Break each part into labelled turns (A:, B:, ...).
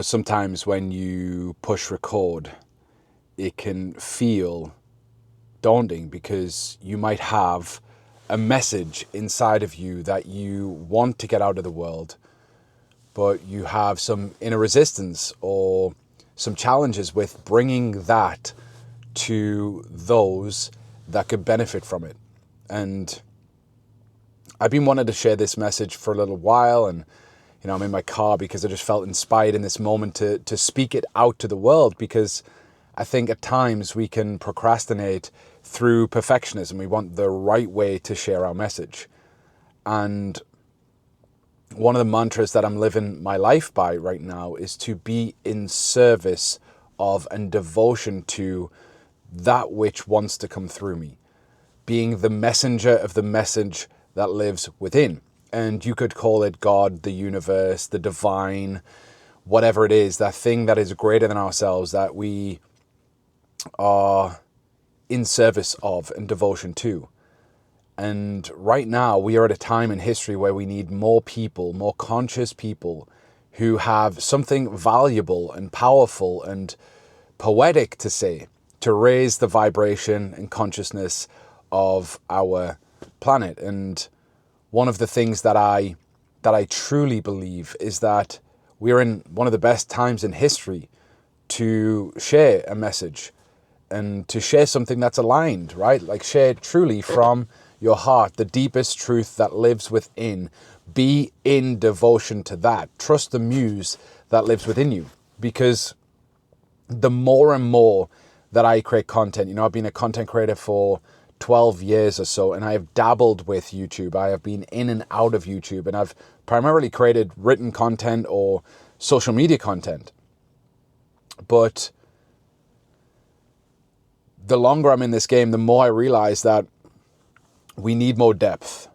A: Sometimes when you push record, it can feel daunting because you might have a message inside of you that you want to get out of the world, but you have some inner resistance or some challenges with bringing that to those that could benefit from it. And I've been wanting to share this message for a little while, and I'm in my car because I just felt inspired in this moment to speak it out to the world, because I think at times we can procrastinate through perfectionism. We want the right way to share our message. And one of the mantras that I'm living my life by right now is to be in service of and devotion to that which wants to come through me, being the messenger of the message that lives within. And you could call it God, the universe, the divine, whatever it is, that thing that is greater than ourselves, that we are in service of and devotion to. And right now we are at a time in history where we need more people, more conscious people who have something valuable and powerful and poetic to say, to raise the vibration and consciousness of our planet. And one of the things that I truly believe is that we're in one of the best times in history to share a message and to share something that's aligned, right? Like, share truly from your heart, the deepest truth that lives within. Be in devotion to that. Trust the muse that lives within you. Because the more and more that I create content, I've been a content creator for 12 years or so, and I have dabbled with YouTube. I have been in and out of YouTube, and I've primarily created written content or social media content. But the longer I'm in this game, the more I realize that we need more depth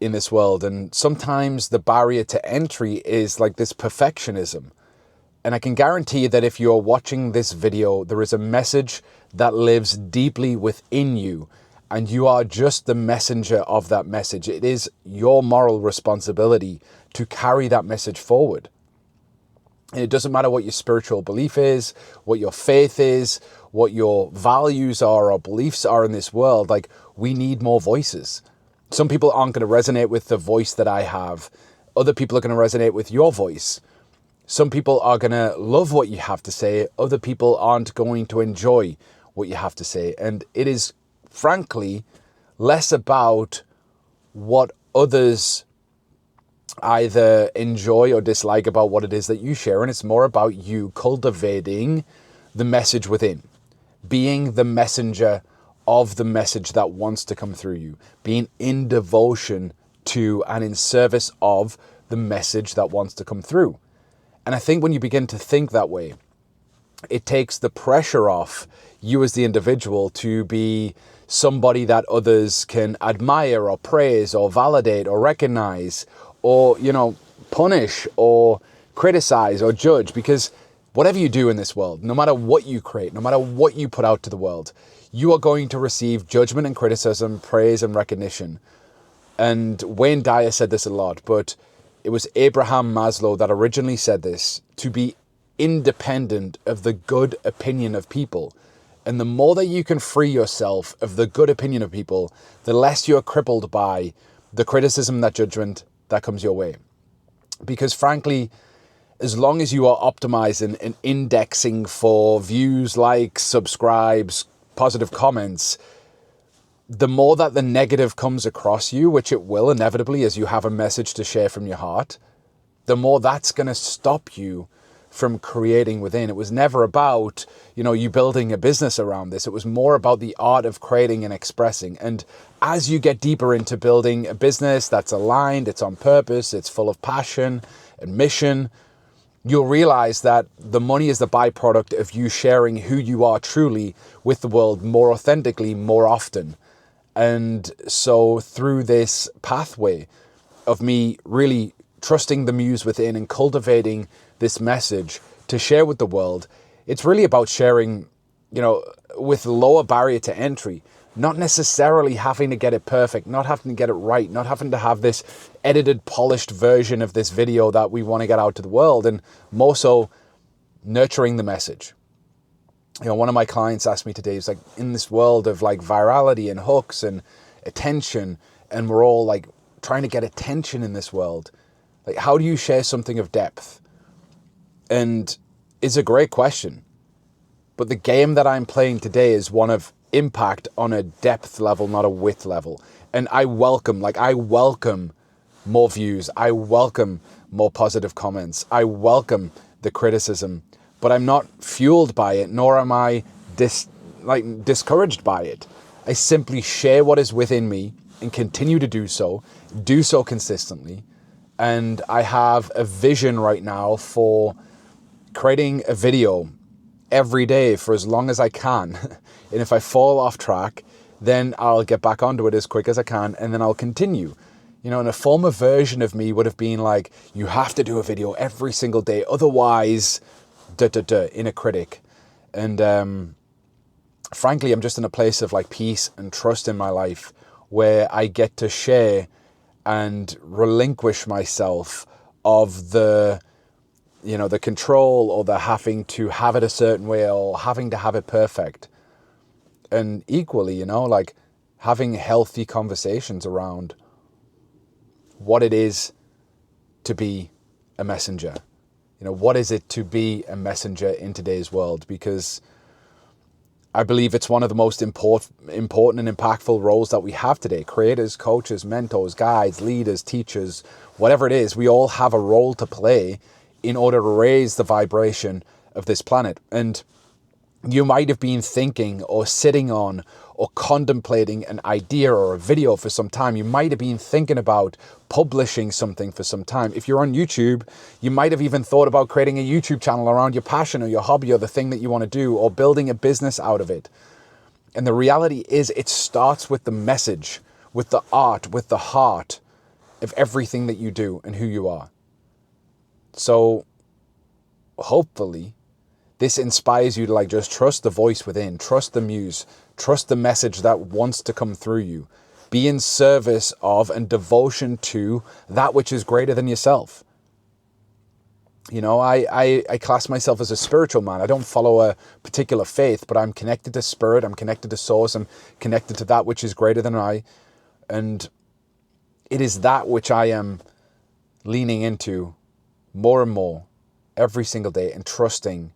A: in this world. And sometimes the barrier to entry is like this perfectionism. And I can guarantee you that if you're watching this video, there is a message that lives deeply within you, and you are just the messenger of that message. It is your moral responsibility to carry that message forward. And it doesn't matter what your spiritual belief is, what your faith is, what your values are or beliefs are in this world. Like, we need more voices. Some people aren't going to resonate with the voice that I have. Other people are going to resonate with your voice. Some people are going to love what you have to say. Other people aren't going to enjoy what you have to say. And it is, frankly, less about what others either enjoy or dislike about what it is that you share, and it's more about you cultivating the message within, being the messenger of the message that wants to come through you, being in devotion to and in service of the message that wants to come through. And I think when you begin to think that way, it takes the pressure off you as the individual to be somebody that others can admire or praise or validate or recognize or, punish or criticize or judge. Because whatever you do in this world, no matter what you create, no matter what you put out to the world, you are going to receive judgment and criticism, praise and recognition. And Wayne Dyer said this a lot, but it was Abraham Maslow that originally said this: to be independent of the good opinion of people. And the more that you can free yourself of the good opinion of people, the less you're crippled by the criticism, that judgment that comes your way. Because frankly, as long as you are optimizing and indexing for views, likes, subscribes, positive comments, the more that the negative comes across you, which it will inevitably as you have a message to share from your heart, the more that's going to stop you from creating within. It was never about, you building a business around this. It was more about the art of creating and expressing. And as you get deeper into building a business that's aligned, it's on purpose, it's full of passion and mission, you'll realize that the money is the byproduct of you sharing who you are truly with the world more authentically, more often. And so through this pathway of me really trusting the muse within and cultivating this message to share with the world, it's really about sharing, with lower barrier to entry, not necessarily having to get it perfect, not having to get it right, not having to have this edited, polished version of this video that we want to get out to the world. And more so, nurturing the message. One of my clients asked me today, he's like, in this world of like virality and hooks and attention, and we're all like trying to get attention in this world, like, how do you share something of depth? And it's a great question. But the game that I'm playing today is one of impact on a depth level, not a width level. And I welcome more views. I welcome more positive comments. I welcome the criticism, but I'm not fueled by it, nor am I discouraged by it. I simply share what is within me and continue to do so consistently. And I have a vision right now for creating a video every day for as long as I can. And if I fall off track, then I'll get back onto it as quick as I can, and then I'll continue. And a former version of me would have been like, you have to do a video every single day, otherwise, inner critic. And frankly, I'm just in a place of like peace and trust in my life where I get to share and relinquish myself of the control or the having to have it a certain way or having to have it perfect. And equally, like having healthy conversations around what it is to be a messenger. What is it to be a messenger in today's world? Because I believe it's one of the most important and impactful roles that we have today. Creators, coaches, mentors, guides, leaders, teachers, whatever it is, we all have a role to play in order to raise the vibration of this planet. And you might have been thinking or sitting on or contemplating an idea or a video for some time. You might have been thinking about publishing something for some time. If you're on YouTube, you might have even thought about creating a YouTube channel around your passion or your hobby or the thing that you want to do, or building a business out of it. And the reality is, it starts with the message, with the art, with the heart of everything that you do and who you are. So hopefully this inspires you to like just trust the voice within, trust the muse, trust the message that wants to come through you. Be in service of and devotion to that which is greater than yourself. I class myself as a spiritual man. I don't follow a particular faith, but I'm connected to spirit, I'm connected to source, I'm connected to that which is greater than I. And it is that which I am leaning into more and more every single day, and trusting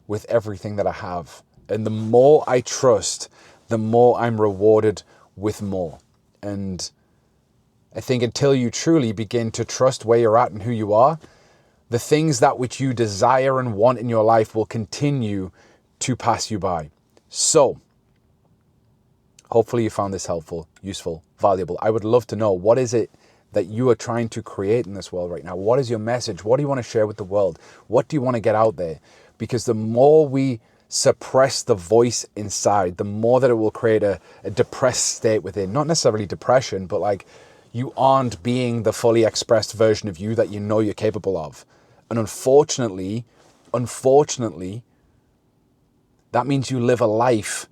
A: with everything that I have. And the more I trust, the more I'm rewarded with more. And I think until you truly begin to trust where you're at and who you are, the things that which you desire and want in your life will continue to pass you by. So hopefully you found this helpful, useful, valuable. I would love to know, what is it that you are trying to create in this world right now? What is your message? What do you want to share with the world? What do you want to get out there? Because the more we suppress the voice inside, the more that it will create a depressed state within. Not necessarily depression, but like you aren't being the fully expressed version of you that you know you're capable of. And unfortunately, that means you live a life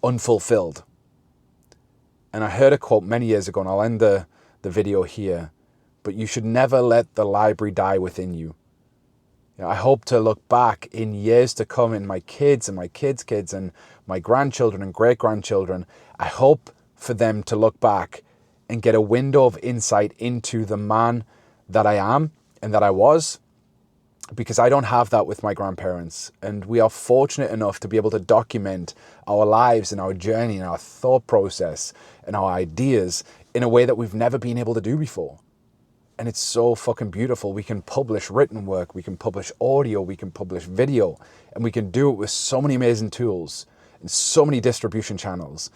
A: unfulfilled. And I heard a quote many years ago, and I'll end the video here, but you should never let the library die within you. I hope to look back in years to come, in my kids and my kids' kids and my grandchildren and great-grandchildren. I hope for them to look back and get a window of insight into the man that I am and that I was, because I don't have that with my grandparents. And we are fortunate enough to be able to document our lives and our journey and our thought process and our ideas in a way that we've never been able to do before. And it's so fucking beautiful. We can publish written work, we can publish audio, we can publish video, and we can do it with so many amazing tools and so many distribution channels.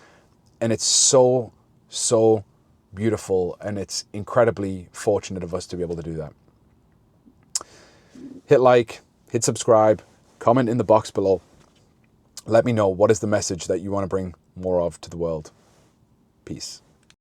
A: And it's so, so beautiful, and it's incredibly fortunate of us to be able to do that. Hit like, hit subscribe, comment in the box below. Let me know, what is the message that you want to bring more of to the world. Peace.